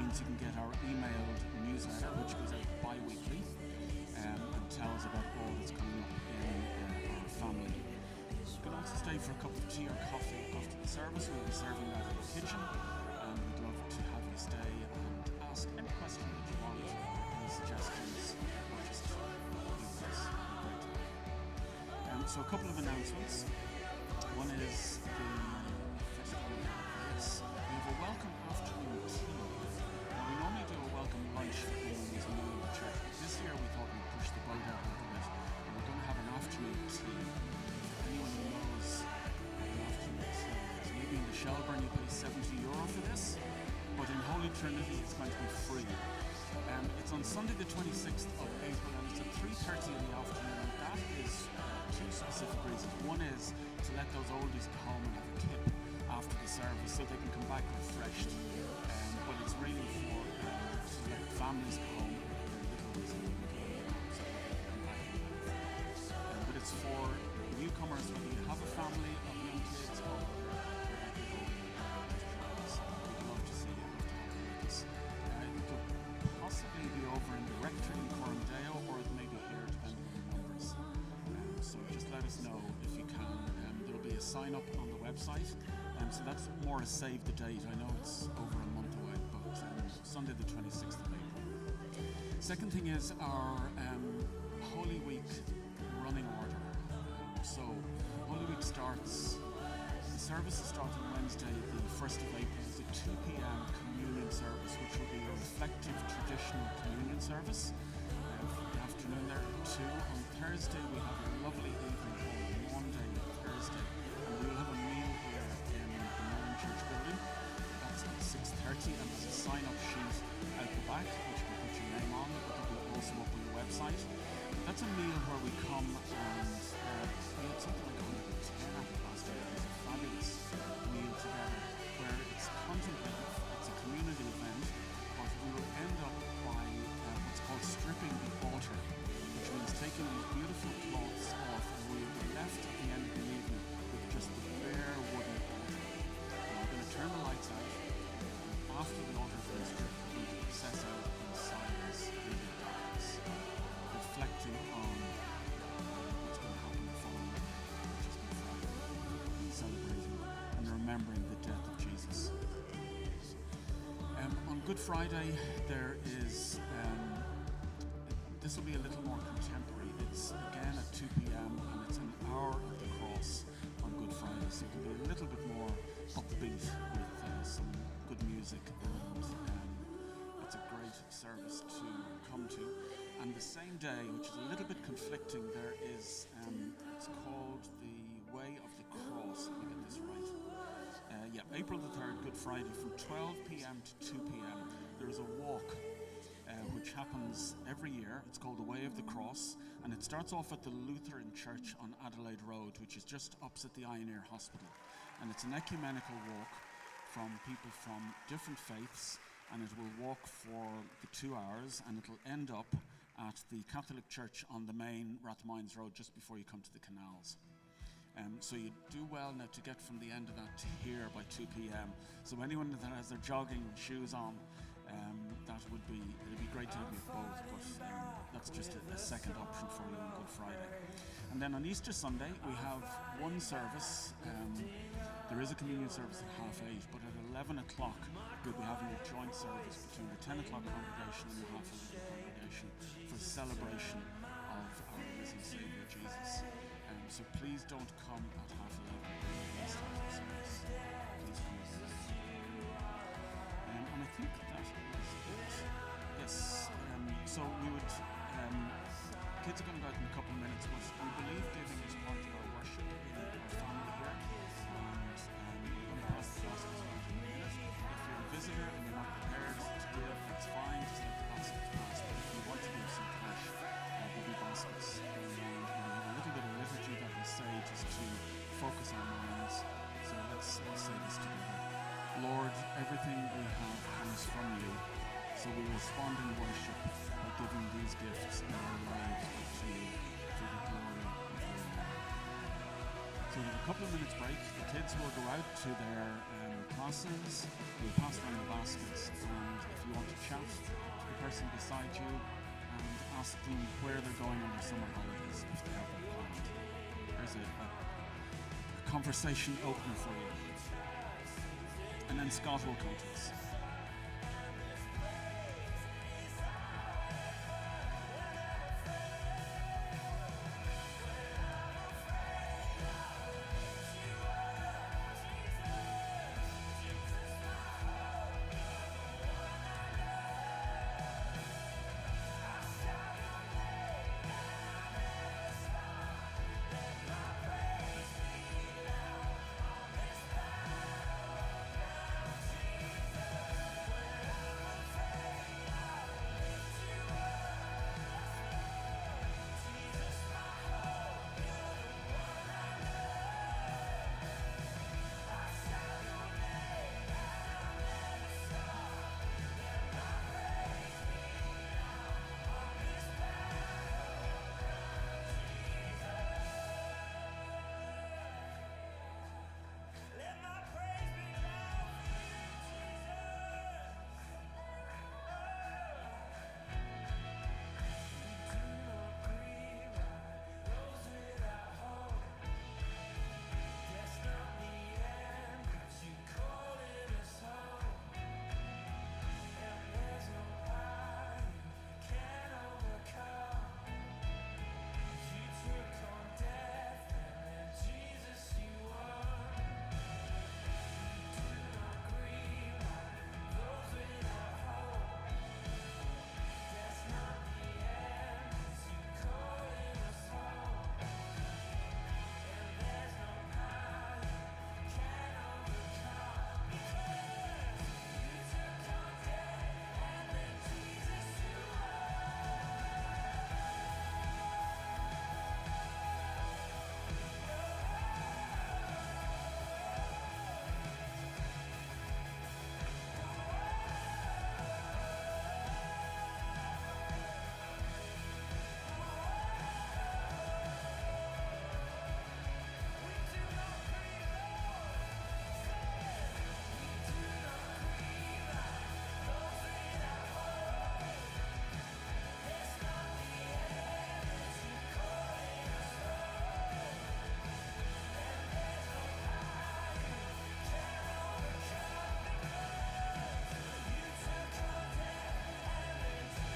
means you can get our emailed newsletter, which goes out bi-weekly and tells about all that's coming up in our family. You can also stay for a cup of tea or coffee after the service. We'll be serving that in the kitchen, and we'd love to have you stay and ask any question that you want, or any suggestions, or just leave us a great time. So a couple of announcements. One is the first one we have is we have a welcome afternoon tea. Now, we normally do a welcome lunch for anyone who's new in the church, but this year we thought we'd push the boat out a little bit, and we're going to have an afternoon tea. Anyone who knows an afternoon tea, maybe in the Shelburne you pay €70 for this, but in Holy Trinity it's going to be free. It's on Sunday the 26th of April, and it's at 3:30 in the afternoon, and that is two specific reasons. One is to let those oldies go home and have a kip after the service so they can come back refreshed, but it's really for to let families go home with their little ones and so they can come back but it's for newcomers, whether you have a family of young kids or we'd love to see you with us. It could possibly be over in the rectory in Coromdale, or it may be here depending on the numbers. So just let us know if you can. There'll be a sign up on the website, so that's more a save the date. I know it's over a month away, but Sunday the 26th of April. Second thing is our Holy Week running order. So Holy Week starts, the services start on Wednesday the 1st of April. It's a 2 p.m. communion service, which will be a reflective traditional communion service. The afternoon there at 2. On Thursday we have a lovely evening called Monday Thursday, and we'll have a meal here in the main church building. That's at 6:30, and there's a sign-up sheet out the back which you can put your name on, but it'll be also up on the website. That's a meal where we come and we had something like 110 at it last year. It was a fabulous meal together where it's contemplative, it's a community event, but we will end up by what's called stripping the altar, which means taking these beautiful cloths off, and we will be left at the end of the evening with just the bare wooden altar. And we're going to turn the lights out, and after the altar has been stripped, we're going to process out in silence in the darkness, reflecting on what's going to happen the following week, which is Good Friday, and celebrating and remembering the death of Jesus. On Good Friday, there is, this will be a little more contemporary. It's again at 2 p.m. and it's an hour of the cross on Good Friday, so it can be a little bit more upbeat with some good music, and it's a great service to come to. And the same day, which is a little bit conflicting, there is, it's called the Way of the Cross. Let me get this right. April the 3rd, Good Friday, from 12 p.m. to 2 p.m. there is a walk which happens every year. It's called the Way of the Cross, and it starts off at the Lutheran Church on Adelaide Road, which is just opposite the Ioneer Hospital. And it's an ecumenical walk from people from different faiths, and it will walk for the 2 hours, and it'll end up at the Catholic Church on the main Rathmines Road just before you come to the canals. So you do well now to get from the end of that to here by 2 p.m. So anyone that has their jogging shoes on, it'd be great to have you both, but that's just a second option for you on Good Friday. And then on Easter Sunday we have one service. There is a communion service at 8:30, but at 11 o'clock we'll be having a joint service between the 10 o'clock congregation and the 11:30 congregation for a celebration of our risen Saviour Jesus. So please don't come at 11:30 and start the service. Please come with us. And I think that is it. Yes. So we would. Kids are going to go out in a couple of minutes, but we believe giving is part of our worship in our family here, and we're going to pass the baskets around in a minute. If you're a visitor and you're not prepared to give, that's fine. Just let the baskets pass. But if you want to give some cash, there'll be baskets going around. And we have a little bit of liturgy that we say just to focus our minds. So let's say this together. Lord, everything we have comes from you, so we respond in worship by giving these gifts in our lives to you, to the glory of your name. So So we have a couple of minutes break. The kids will go out to their classes. We'll pass around the baskets, and if you want to chat to the person beside you and ask them where they're going on their summer holidays, if they have them planned. There's a conversation opener for you. And then Scott will come to us.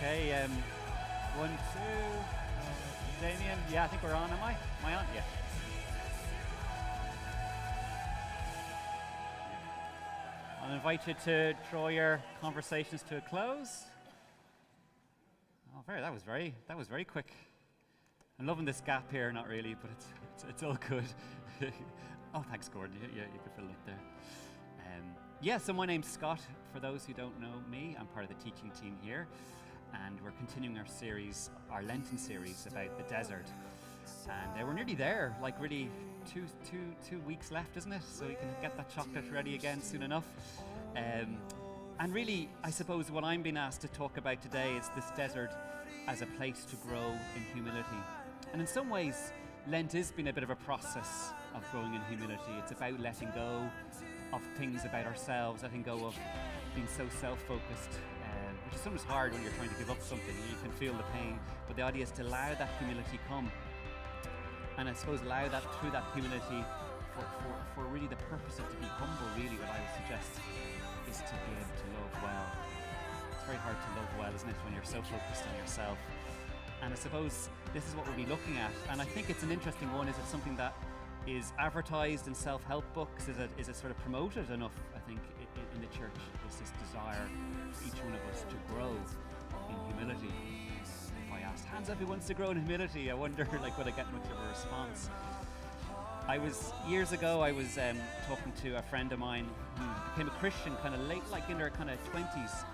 Okay, 1, 2, Damien. Yeah, I think we're on, am I? Am I on? Yeah. I'll invite you to draw your conversations to a close. Oh, that was very quick. I'm loving this gap here, not really, but it's all good. Oh, thanks, Gordon. Yeah, you can fill it up there. So my name's Scott. For those who don't know me, I'm part of the teaching team here. And we're continuing our series, our Lenten series about the desert. And we're nearly there, like really two weeks left, isn't it? So we can get that chocolate ready again soon enough. And really, I suppose what I'm being asked to talk about today is this desert as a place to grow in humility. And in some ways, Lent has been a bit of a process of growing in humility. It's about letting go of things about ourselves, letting go of being so self-focused, which is sometimes hard when you're trying to give up something. You can feel the pain, but the idea is to allow that humility come, and I suppose allow that through that humility for really the purpose of to be humble. Really, what I would suggest is to be able to love well. It's very hard to love well, isn't it, when you're so focused on yourself? And I suppose this is what we'll be looking at, and I think it's an interesting one. Is it something that is advertised in self-help books? Is it sort of promoted enough? I think in the church is this desire for each one of us to grow in humility. If I asked, hands up who wants to grow in humility, I wonder would I get much of a response? Years ago I was talking to a friend of mine who became a Christian kind of late, like in her kind of 20s,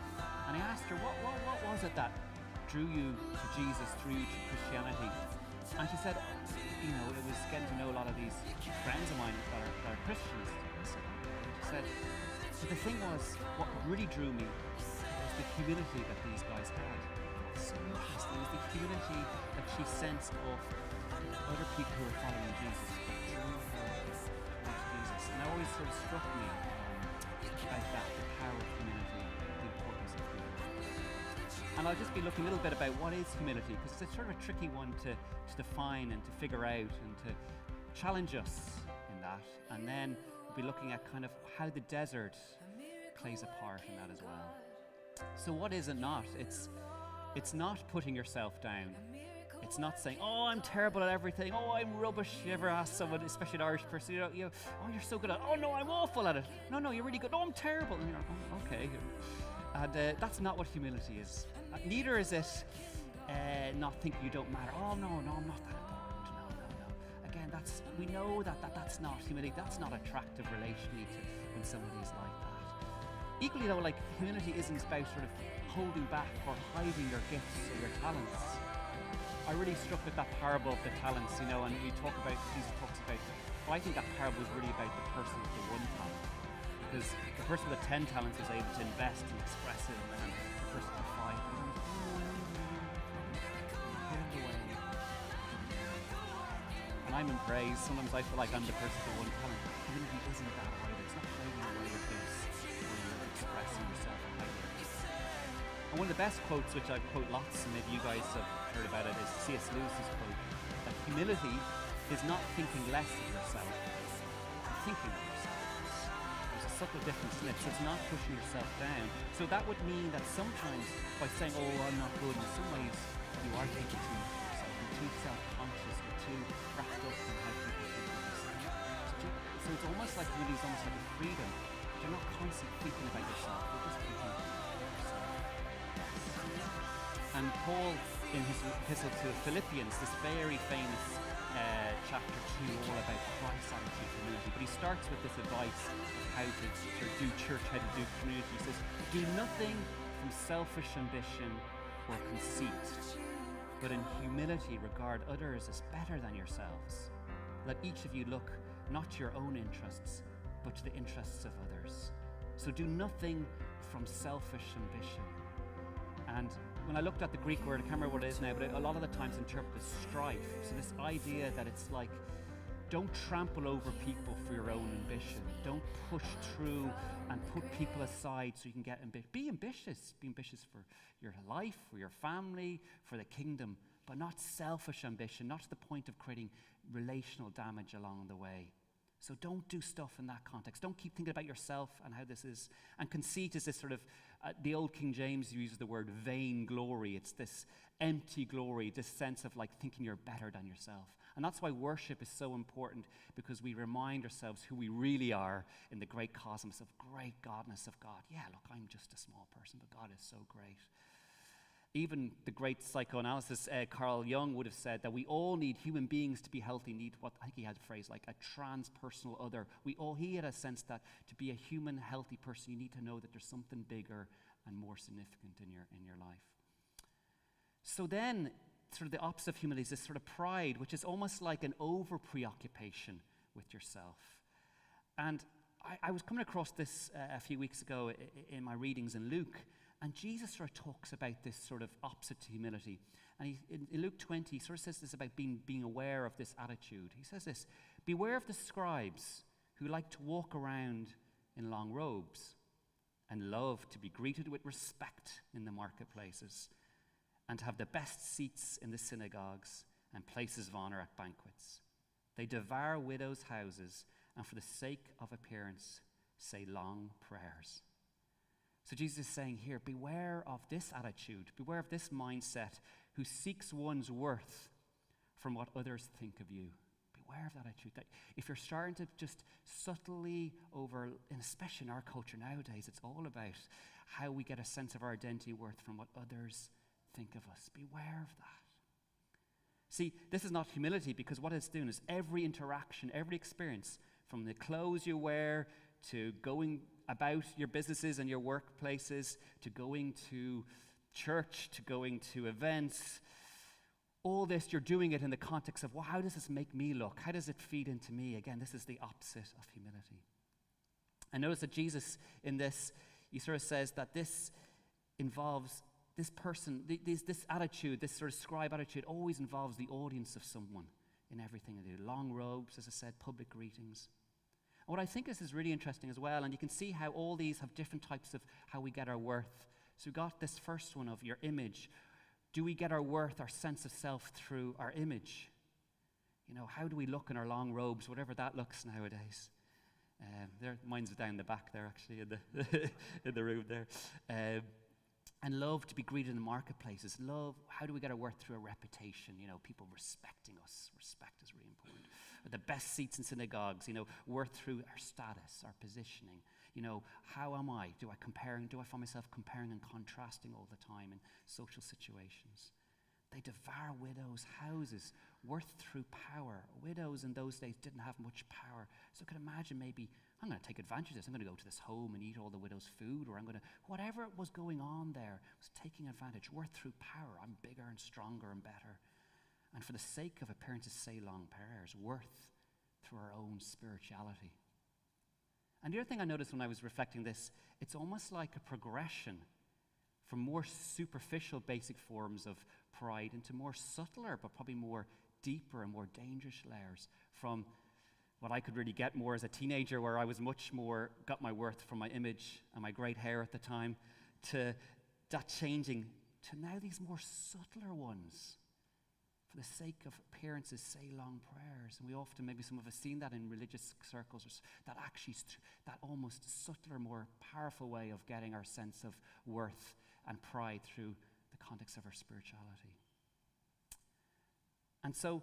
and I asked her what was it that drew you to Jesus, drew you to Christianity? And she said, it was getting to know a lot of these friends of mine that are Christians. She said, but the thing was, what really drew me was the humility that these guys had. So interesting. It was the humility that she sensed of other people who were following Jesus, towards Jesus. And it always sort of struck me about that, the power of humility, the importance of humility. And I'll just be looking a little bit about what is humility, because it's sort of a tricky one to define and to figure out and to challenge us in that. And then we'll be looking at kind of how the desert plays a part in that as well. So what is it not? It's not putting yourself down. It's not saying, oh, I'm terrible at everything. Oh, I'm rubbish. You ever ask someone, especially an Irish person, oh, you're so good at it. Oh, no, I'm awful at it. No, you're really good. Oh, I'm terrible. And you're like, oh, okay. And that's not what humility is. Neither is it not thinking you don't matter. Oh, no, I'm not that important. No. Again, we know that's not humility. That's not attractive relationally to when somebody's like that. Equally though, like, humility isn't about sort of holding back or hiding your gifts or your talents. I really struck with that parable of the talents, and Jesus talks about, well, I think that parable is really about the person with the one talent. Because the person with the 10 talents is able to invest and express it, and the person with 5 hidden away. And I'm in praise. Sometimes I feel like I'm the person with one talent. Humility isn't that either. It's not hiding away your gifts or you're expressing yourself and hiding your gifts. And one of the best quotes, which I quote lots, and maybe you guys have heard about it, is C.S. Lewis's quote, that humility is not thinking less of yourself, but thinking of yourself. There's a subtle difference in it, so it's not pushing yourself down. So that would mean that sometimes by saying, oh, I'm not good, in some ways you are thinking too much of yourself. You're too self-conscious, you're too wrapped up in how people think of yourself. So it's almost like humility is almost like a freedom. You're not constantly thinking about yourself, you're just thinking of yourself. And Paul, in his epistle to the Philippians, this very famous chapter 2, all about Christ's attitude to humility, but he starts with this advice of how to do church, how to do community. He says, do nothing from selfish ambition or conceit, but in humility regard others as better than yourselves. Let each of you look not to your own interests, but to the interests of others. So do nothing from selfish ambition. And when I looked at the Greek word, I can't remember what it is now, but a lot of the times interpreted as strife. So this idea that it's like, don't trample over people for your own ambition. Don't push through and put people aside so you can get ambitious. Be ambitious. Be ambitious for your life, for your family, for the kingdom, but not selfish ambition, not to the point of creating relational damage along the way. So don't do stuff in that context. Don't keep thinking about yourself and how this is. And conceit is this sort of, the old King James uses the word vain glory. It's this empty glory, this sense of like thinking you're better than yourself. And that's why worship is so important, because we remind ourselves who we really are in the great cosmos of great godness of God. Yeah, look, I'm just a small person, but God is so great. Even the great psychoanalyst Carl Jung would have said that we all need, human beings to be healthy, need what, I think he had a phrase like a transpersonal other. He had a sense that to be a human, healthy person, you need to know that there's something bigger and more significant in your life. So then, sort of the opposite of humility is this sort of pride, which is almost like an over-preoccupation with yourself. And I was coming across this a few weeks ago in my readings in Luke, and Jesus sort of talks about this sort of opposite to humility. And in Luke 20, he sort of says this about being aware of this attitude. He says this, beware of the scribes who like to walk around in long robes and love to be greeted with respect in the marketplaces and to have the best seats in the synagogues and places of honor at banquets. They devour widows' houses and for the sake of appearance say long prayers. So Jesus is saying here, beware of this attitude, beware of this mindset who seeks one's worth from what others think of you. Beware of that attitude. That if you're starting to just subtly and especially in our culture nowadays, it's all about how we get a sense of our identity worth from what others think of us. Beware of that. See, this is not humility, because what it's doing is every interaction, every experience, from the clothes you wear to going about your businesses and your workplaces, to going to church, to going to events, all this, you're doing it in the context of, well, how does this make me look? How does it feed into me? Again, this is the opposite of humility. And notice that Jesus, in this, he sort of says that this involves this person, this attitude, this sort of scribe attitude always involves the audience of someone. in everything they do. Long robes, as I said, public greetings. And what I think is really interesting as well, and you can see how all these have different types of how we get our worth. So we got this first one of your image. Do we get our worth, our sense of self, through our image? You know, how do we look in our long robes, whatever that looks nowadays? Mine's down the back there, actually, in the in the room there. And love to be greeted in the marketplaces. Love, how do we get our worth through a reputation? You know, people respecting us. Respect is really important. Or the best seats in synagogues, you know, worth through our status, our positioning. You know, how am I? Do I find myself comparing and contrasting all the time in social situations? They devour widows' houses, worth through power. Widows in those days didn't have much power. So I could imagine maybe, I'm going to take advantage of this. I'm going to go to this home and eat all the widow's food, or I'm going to, whatever was going on there was taking advantage. Worth through power. I'm bigger and stronger and better. And for the sake of appearances, say long prayers. Worth through our own spirituality. And the other thing I noticed when I was reflecting this, it's almost like a progression from more superficial basic forms of pride into more subtler, but probably more deeper and more dangerous layers, from what I could really get more as a teenager, where I was much more, got my worth from my image and my great hair at the time, to that changing to now these more subtler ones. For the sake of appearances, say long prayers. And we often, maybe some of us seen that in religious circles, or that actually, that almost subtler, more powerful way of getting our sense of worth and pride through the context of our spirituality. And so,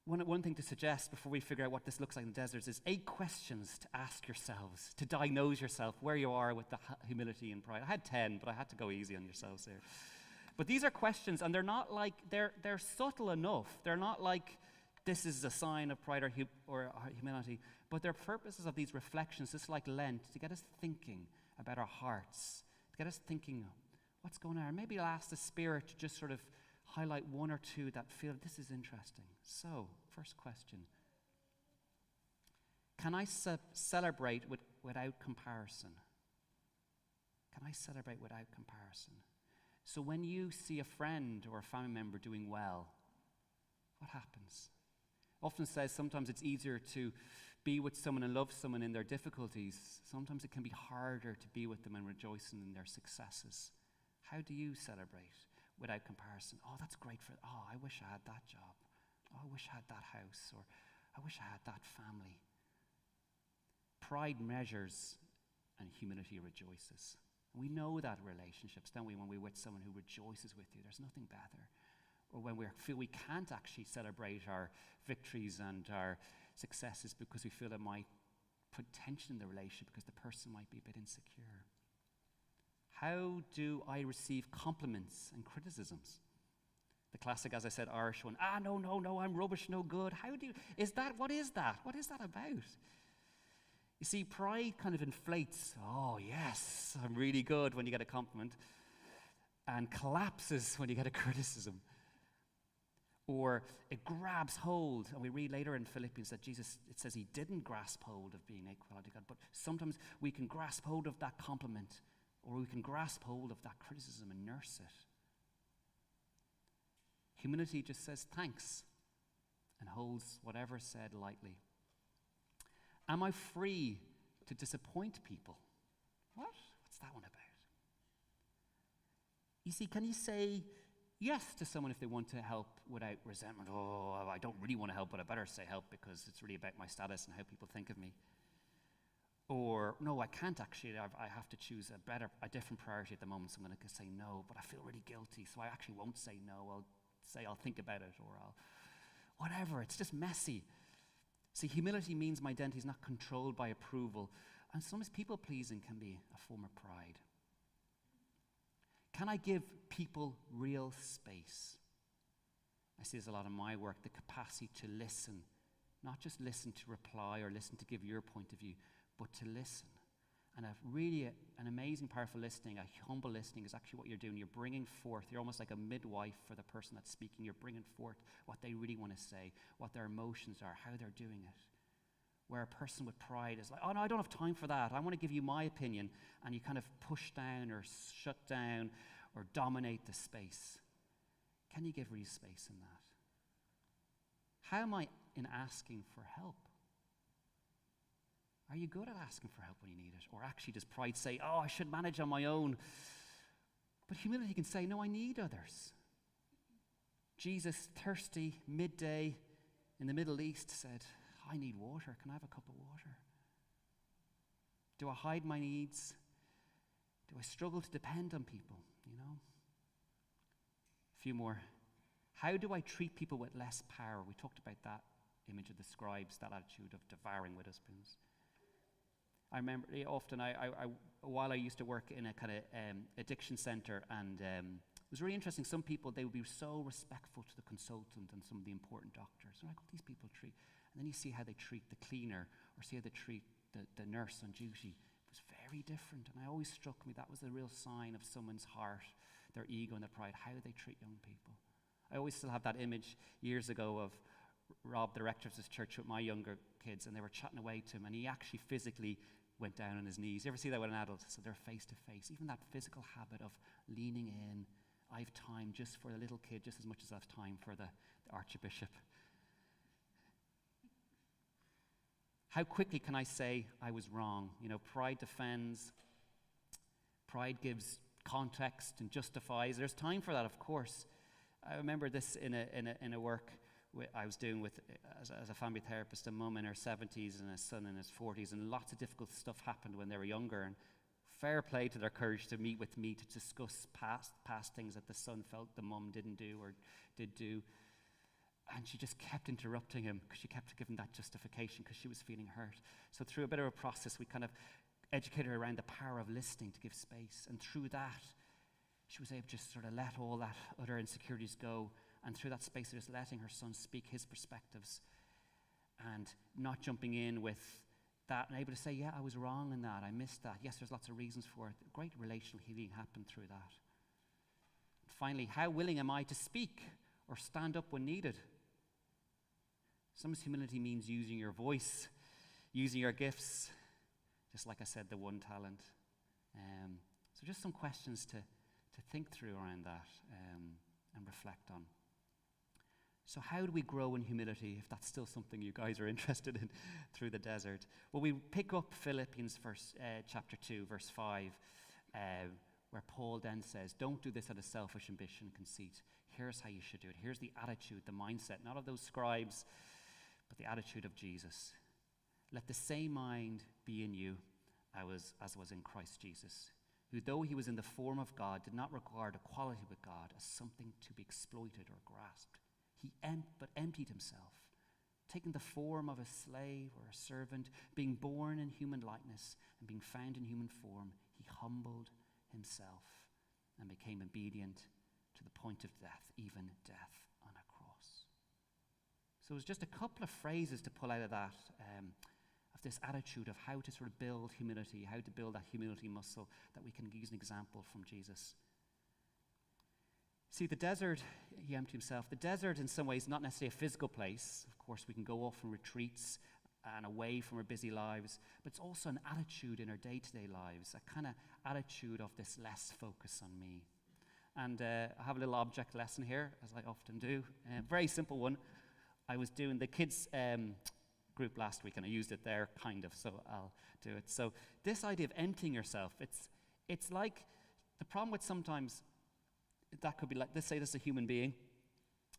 one thing to suggest before we figure out what this looks like in the deserts is 8 questions to ask yourselves, to diagnose yourself where you are with the humility and pride. I had 10, but I had to go easy on yourselves there. But these are questions, and they're not like, they're subtle enough. They're not like, this is a sign of pride or humility, but they're purposes of these reflections, just like Lent, to get us thinking about our hearts, to get us thinking, what's going on? Maybe I'll ask the Spirit to just sort of highlight 1 or 2 that feel this is interesting. So, first question. Can I celebrate without comparison? Can I celebrate without comparison? So when you see a friend or a family member doing well, what happens? Often says sometimes it's easier to be with someone and love someone in their difficulties. Sometimes it can be harder to be with them and rejoicing in their successes. How do you celebrate without comparison? Oh, that's great I wish I had that job. Oh, I wish I had that house, or I wish I had that family. Pride measures and humility rejoices. We know that in relationships, don't we? When we're with someone who rejoices with you, there's nothing better. Or when we feel we can't actually celebrate our victories and our successes because we feel it might put tension in the relationship because the person might be a bit insecure. How do I receive compliments and criticisms? The classic, as I said, Irish one. No, I'm rubbish, no good. What is that? What is that about? You see, pride kind of inflates, oh yes, I'm really good when you get a compliment, and collapses when you get a criticism. Or it grabs hold, and we read later in Philippians that Jesus, it says he didn't grasp hold of being equal to God, but sometimes we can grasp hold of that compliment, or we can grasp hold of that criticism and nurse it. Humility just says thanks, and holds whatever said lightly. Am I free to disappoint people? What's that one about? You see, can you say yes to someone if they want to help without resentment? Oh, I don't really want to help, but I better say help because it's really about my status and how people think of me. Or, no, I can't actually. I have to choose a different priority at the moment, so I'm going to say no, but I feel really guilty, so I actually won't say no. I'll say I'll think about it, or whatever. It's just messy. See, humility means my identity is not controlled by approval, and sometimes people-pleasing can be a form of pride. Can I give people real space? I see this a lot in my work, the capacity to listen, not just listen to reply or listen to give your point of view, but to listen. And an amazing, powerful listening, a humble listening is actually what you're doing. You're bringing forth, you're almost like a midwife for the person that's speaking. You're bringing forth what they really want to say, what their emotions are, how they're doing it. Where a person with pride is like, oh no, I don't have time for that. I want to give you my opinion. And you kind of push down or shut down or dominate the space. Can you give real space in that? How am I in asking for help? Are you good at asking for help when you need it? Or actually does pride say, oh, I should manage on my own? But humility can say, no, I need others. Jesus, thirsty, midday in the Middle East, said, I need water. Can I have a cup of water? Do I hide my needs? Do I struggle to depend on people? A few more. How do I treat people with less power? We talked about that image of the scribes, that attitude of devouring widow spoons. I remember often, while I used to work in a kind of addiction center, and it was really interesting. Some people, they would be so respectful to the consultant and some of the important doctors. They're like, these people treat. And then you see how they treat the cleaner, or see how they treat the nurse on duty. It was very different. And it always struck me that was a real sign of someone's heart, their ego and their pride, how they treat young people. I always still have that image years ago of Rob, the rector of this church, with my younger kids, and they were chatting away to him, and he actually physically went down on his knees. You ever see that with an adult? So they're face to face. Even that physical habit of leaning in. I have time just for the little kid, just as much as I have time for the archbishop. How quickly can I say I was wrong? Pride defends. Pride gives context and justifies. There's time for that, of course. I remember this in a work I was doing with as a family therapist, a mum in her 70s and a son in his 40s, and lots of difficult stuff happened when they were younger, and fair play to their courage to meet with me to discuss past things that the son felt the mum didn't do or did do. And she just kept interrupting him because she kept giving that justification because she was feeling hurt. So through a bit of a process, we kind of educated her around the power of listening to give space, and through that she was able to just sort of let all that other insecurities go, and through that space of just letting her son speak his perspectives and not jumping in with that, and able to say, yeah, I was wrong in that, I missed that. Yes, there's lots of reasons for it. Great relational healing happened through that. Finally, how willing am I to speak or stand up when needed? Sometimes humility means using your voice, using your gifts, just like I said, the one talent. So just some questions to think through around that and reflect on. So how do we grow in humility, if that's still something you guys are interested in, through the desert? Well, we pick up Philippians chapter 2, verse 5, where Paul then says, don't do this out of selfish ambition and conceit. Here's how you should do it. Here's the attitude, the mindset, not of those scribes, but the attitude of Jesus. Let the same mind be in you as was in Christ Jesus, who, though he was in the form of God, did not regard equality with God as something to be exploited or grasped. He but emptied himself, taking the form of a slave or a servant, being born in human likeness and being found in human form, he humbled himself and became obedient to the point of death, even death on a cross. So it was just a couple of phrases to pull out of that, of this attitude of how to sort of build humility, how to build that humility muscle that we can use an example from Jesus. See, the desert, he emptied himself. The desert, in some ways, not necessarily a physical place. Of course, we can go off on retreats and away from our busy lives, but it's also an attitude in our day-to-day lives, a kind of attitude of this less focus on me. And I have a little object lesson here, as I often do. Very simple one. I was doing the kids' group last week, and I used it there, kind of, so I'll do it. So this idea of emptying yourself, it's like the problem with sometimes that could be like, let's say this is a human being,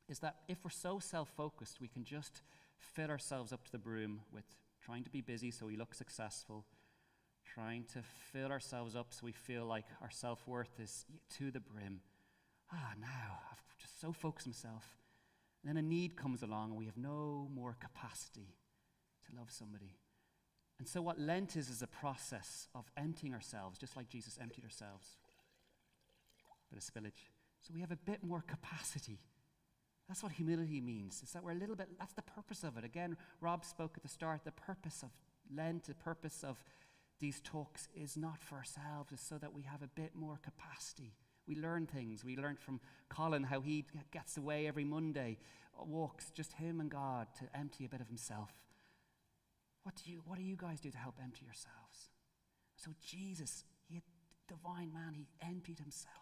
is that if we're so self-focused, we can just fill ourselves up to the brim with trying to be busy so we look successful, trying to fill ourselves up so we feel like our self-worth is to the brim. Now, I've just so focused myself. And then a need comes along and we have no more capacity to love somebody. And so what Lent is a process of emptying ourselves, just like Jesus emptied ourselves. Bit of spillage. So we have a bit more capacity. That's what humility means. It's that we're a little bit, that's the purpose of it. Again, Rob spoke at the start, the purpose of Lent, the purpose of these talks is not for ourselves, it's so that we have a bit more capacity. We learn things. We learned from Colin how he gets away every Monday, walks, just him and God, to empty a bit of himself. What do you guys do to help empty yourselves? So Jesus, he had divine man, he emptied himself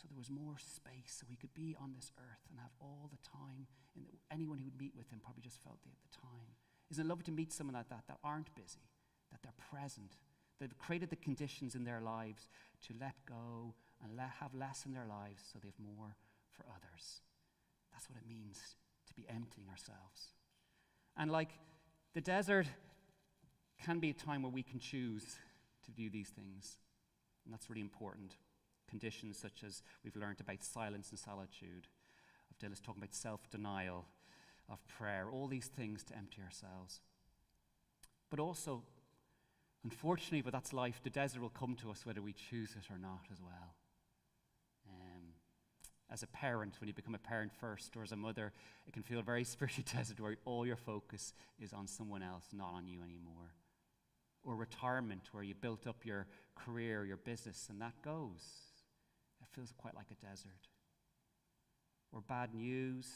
so there was more space, so he could be on this earth and have all the time. And anyone who would meet with him probably just felt they had the time. Isn't it lovely to meet someone like that aren't busy, that they're present, that have created the conditions in their lives to let go and have less in their lives so they have more for others. That's what it means to be emptying ourselves. And like the desert can be a time where we can choose to do these things. And that's really important. Conditions such as we've learned about silence and solitude, of Dylan's talking about self-denial, of prayer, all these things to empty ourselves. But also, unfortunately, but that's life, the desert will come to us whether we choose it or not as well. As a parent, when you become a parent first, or as a mother, it can feel a very spiritual desert where all your focus is on someone else, not on you anymore. Or retirement, where you built up your career, your business, and that goes. It feels quite like a desert. Or bad news,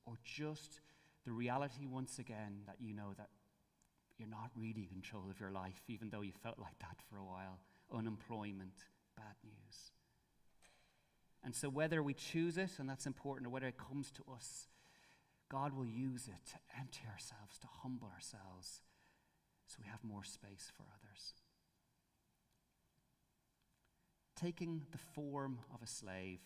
or just the reality once again that you know that you're not really in control of your life, even though you felt like that for a while. Unemployment, bad news. And so whether we choose it, and that's important, or whether it comes to us, God will use it to empty ourselves, to humble ourselves, so we have more space for others. Taking the form of a slave.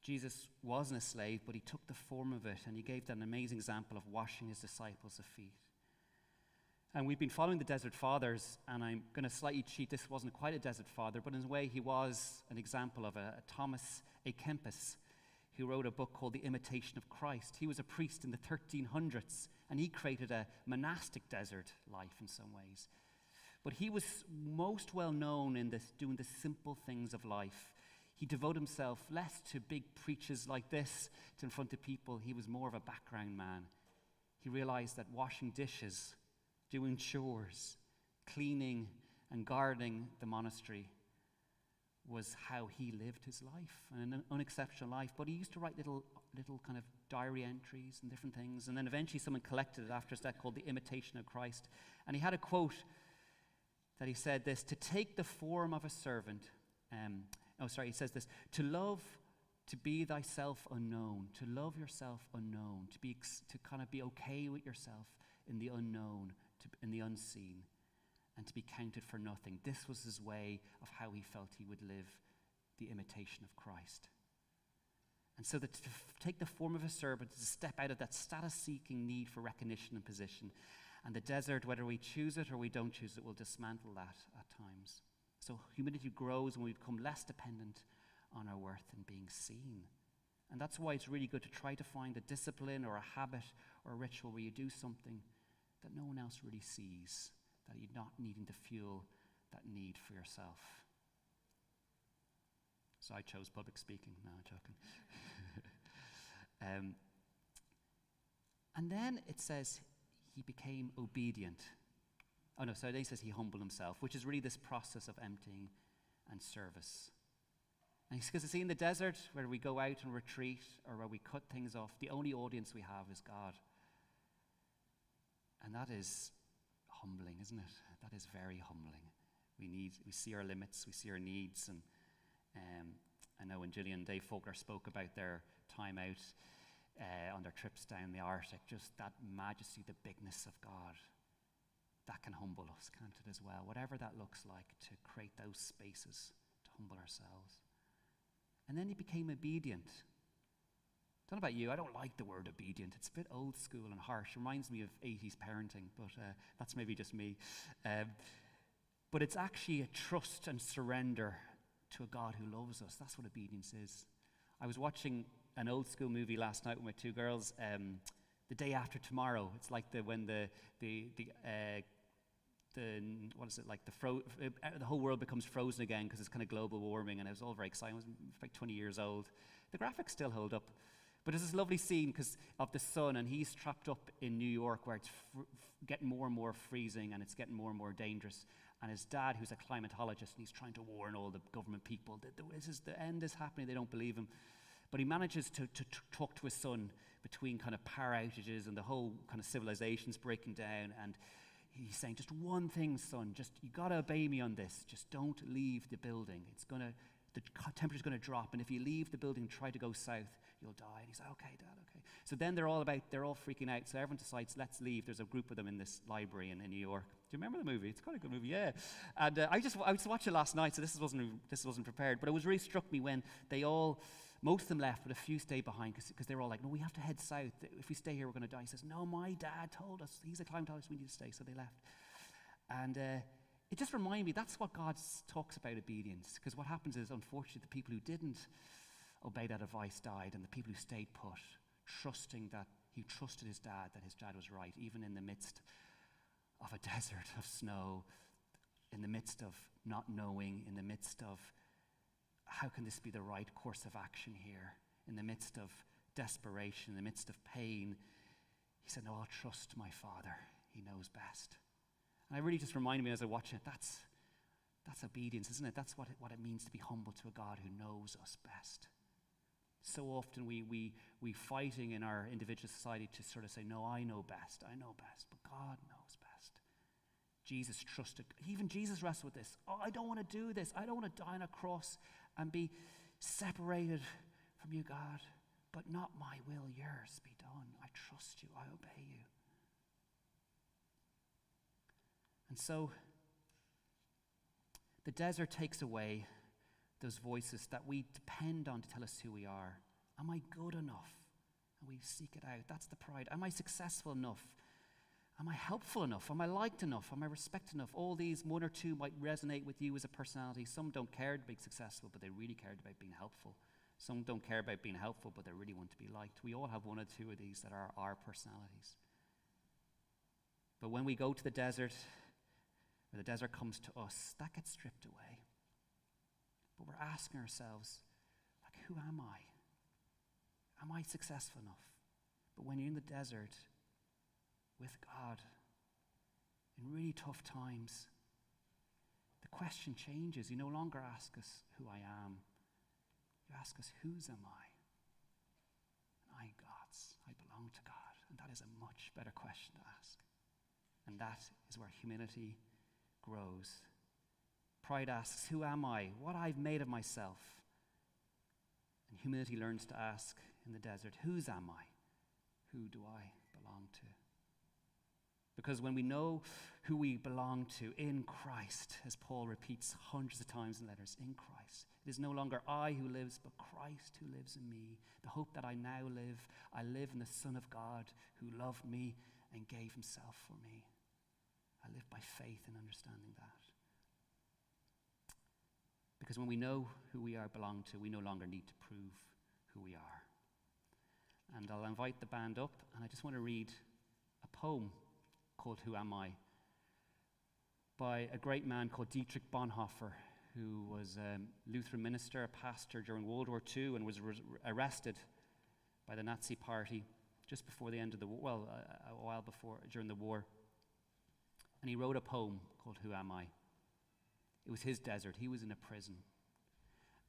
Jesus wasn't a slave, but he took the form of it, and he gave that amazing example of washing his disciples' feet. And we've been following the Desert Fathers, and I'm going to slightly cheat. This wasn't quite a Desert Father, but in a way he was an example of a Thomas A. Kempis, who wrote a book called The Imitation of Christ. He was a priest in the 1300s, and he created a monastic desert life in some ways. But he was most well known in this, doing the simple things of life. He devoted himself less to big preachers like this, to in front of people. He was more of a background man. He realized that washing dishes, doing chores, cleaning and guarding the monastery was how he lived his life, an unexceptional life. But he used to write little kind of diary entries and different things. And then eventually someone collected it after his death called The Imitation of Christ. And he had a quote that he said this: to take the form of a servant, he says this: to love, to be thyself unknown, to love yourself unknown, to kind of be okay with yourself in the unknown, in the unseen, and to be counted for nothing. This was his way of how he felt he would live the imitation of Christ. And so to take the form of a servant is to step out of that status-seeking need for recognition and position. And the desert, whether we choose it or we don't choose it, will dismantle that at times. So humility grows when we become less dependent on our worth and being seen. And that's why it's really good to try to find a discipline or a habit or a ritual where you do something that no one else really sees, that you're not needing to fuel that need for yourself. So I chose public speaking. No, I'm joking. And then it says he became obedient. Oh no, so it says he humbled himself, which is really this process of emptying and service. And because in the desert, where we go out and retreat or where we cut things off, the only audience we have is God. And that is humbling, isn't it? That is very humbling. We see our limits, we see our needs, and I know when Gillian and Dave Faulkner spoke about their time out on their trips down the Arctic, just that majesty, the bigness of God, that can humble us, can't it, as well? Whatever that looks like, to create those spaces to humble ourselves. And then he became obedient. I don't know about you, I don't like the word obedient. It's a bit old school and harsh. It reminds me of 80s parenting, but that's maybe just me. But it's actually a trust and surrender to a God who loves us. That's what obedience is. I was watching an old school movie last night with my two girls, The Day After Tomorrow. It's like when the whole world becomes frozen again because it's kind of global warming, and it was all very exciting. I was like 20 years old. The graphics still hold up. But there's this lovely scene because of the sun, and he's trapped up in New York where it's getting more and more freezing, and it's getting more and more dangerous. And his dad, who's a climatologist, and he's trying to warn all the government people that the end is happening. They don't believe him. But he manages to talk to his son between kind of power outages and the whole kind of civilization's breaking down. And he's saying, just one thing, son, you got to obey me on this. Just don't leave the building. temperature's going to drop, and if you leave the building and try to go south, you'll die. And he's like, okay, Dad, okay. So then they're all freaking out. So everyone decides, let's leave. There's a group of them in this library in New York. Do you remember the movie? It's quite a good movie, yeah. And I was watching it last night, so this wasn't prepared. But it was really struck me when most of them left, but a few stayed behind because they were all like, no, we have to head south. If we stay here, we're going to die. He says, no, my dad told us. He's a climatologist. We need to stay. So they left. And it just reminded me, that's what God talks about obedience. Because what happens is, unfortunately, the people who didn't obey that advice died, and the people who stayed put, trusting that he trusted his dad, that his dad was right, even in the midst of a desert of snow, in the midst of not knowing, in the midst of how can this be the right course of action here, in the midst of desperation, in the midst of pain. He said, no, I'll trust my Father. He knows best. And it really just reminded me as I watched it, that's obedience, isn't it? That's what it means to be humble to a God who knows us best. So often we fighting in our individual society to sort of say, no, I know best, but God knows best. Jesus trusted, even Jesus wrestled with this. Oh, I don't want to do this. I don't want to die on a cross and be separated from you, God, but not my will, yours be done. I trust you, I obey you. And so the desert takes away those voices that we depend on to tell us who we are. Am I good enough? And we seek it out. That's the pride. Am I successful enough? Am I helpful enough? Am I liked enough? Am I respected enough? All these, one or two might resonate with you as a personality. Some don't care to be successful, but they really cared about being helpful. Some don't care about being helpful, but they really want to be liked. We all have one or two of these that are our personalities. But when we go to the desert, or the desert comes to us, that gets stripped away. But we're asking ourselves, like, who am I? Am I successful enough? But when you're in the desert with God, in really tough times, the question changes. You no longer ask us who I am. You ask us, whose am I? And I God's. I belong to God. And that is a much better question to ask. And that is where humility grows. Pride asks, who am I? What I've made of myself. And humility learns to ask in the desert, whose am I? Who do I belong to? Because when we know who we belong to in Christ, as Paul repeats hundreds of times in letters, in Christ, it is no longer I who lives, but Christ who lives in me. The hope that I now live, I live in the Son of God who loved me and gave himself for me. I live by faith in understanding that. Because when we know who we are belong to, we no longer need to prove who we are. And I'll invite the band up, and I just want to read a poem called Who Am I? By a great man called Dietrich Bonhoeffer, who was a Lutheran minister, a pastor during World War II, and was arrested by the Nazi party just before the end of the war, well, a while before, during the war. And he wrote a poem called Who Am I? It was his desert. He was in a prison.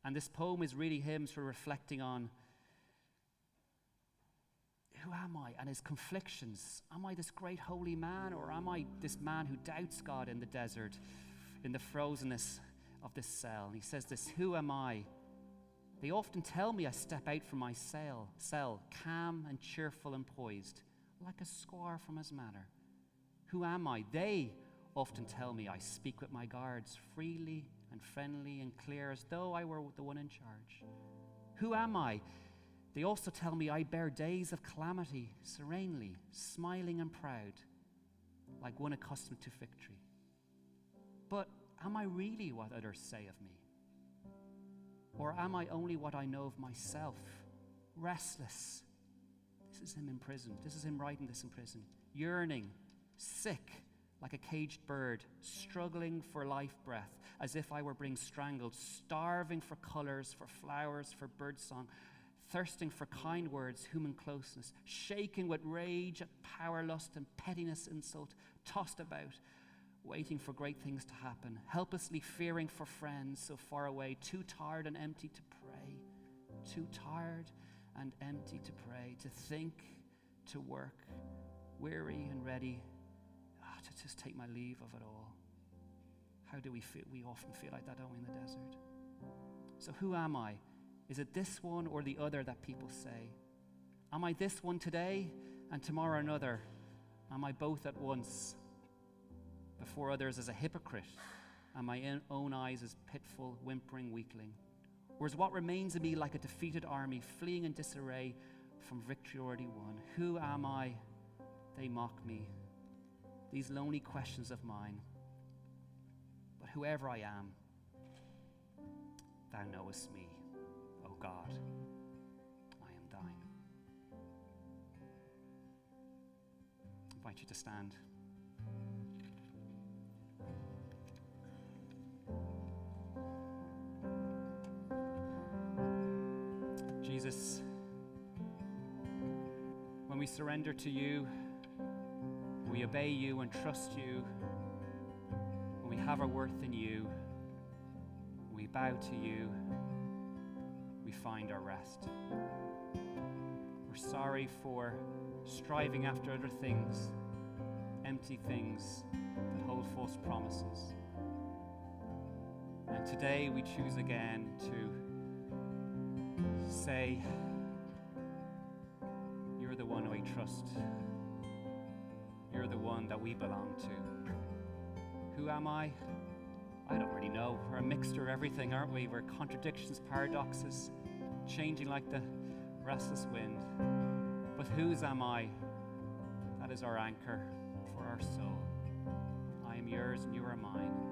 And this poem is really him sort of reflecting on, who am I? And his conflictions. Am I this great holy man, or am I this man who doubts God in the desert, in the frozenness of this cell? And he says this, who am I? They often tell me I step out from my cell, calm and cheerful and poised, like a squire from his manor. Who am I? They often tell me I speak with my guards freely and friendly and clear, as though I were the one in charge. Who am I? They also tell me I bear days of calamity serenely, smiling and proud, like one accustomed to victory. But am I really what others say of me? Or am I only what I know of myself? Restless. This is him in prison. This is him writing this in prison. Yearning, sick, like a caged bird, struggling for life breath, as if I were being strangled, starving for colors, for flowers, for birdsong, thirsting for kind words, human closeness, shaken with rage at power, lust, and pettiness, insult, tossed about, waiting for great things to happen, helplessly fearing for friends so far away, too tired and empty to pray, too tired and empty to pray, to think, to work, weary and ready to just take my leave of it all. How do we feel? We often feel like that, don't we, in the desert? So who am I? Is it this one or the other that people say? Am I this one today and tomorrow another? Am I both at once? Before others as a hypocrite, and my own eyes as pitiful, whimpering weakling? Or is what remains of me like a defeated army fleeing in disarray from victory already won? Who am I? They mock me. These lonely questions of mine. But whoever I am, thou knowest me, O God. I am thine. I invite you to stand. Jesus, when we surrender to you, we obey you and trust you, when we have our worth in you, we bow to you, we find our rest. We're sorry for striving after other things, empty things that hold false promises. And today we choose again to say, you're the one we trust. You're the one that we belong to. Who am I? I don't really know. We're a mixture of everything, aren't we? We're contradictions, paradoxes, changing like the restless wind. But whose am I? That is our anchor for our soul. I am yours and you are mine.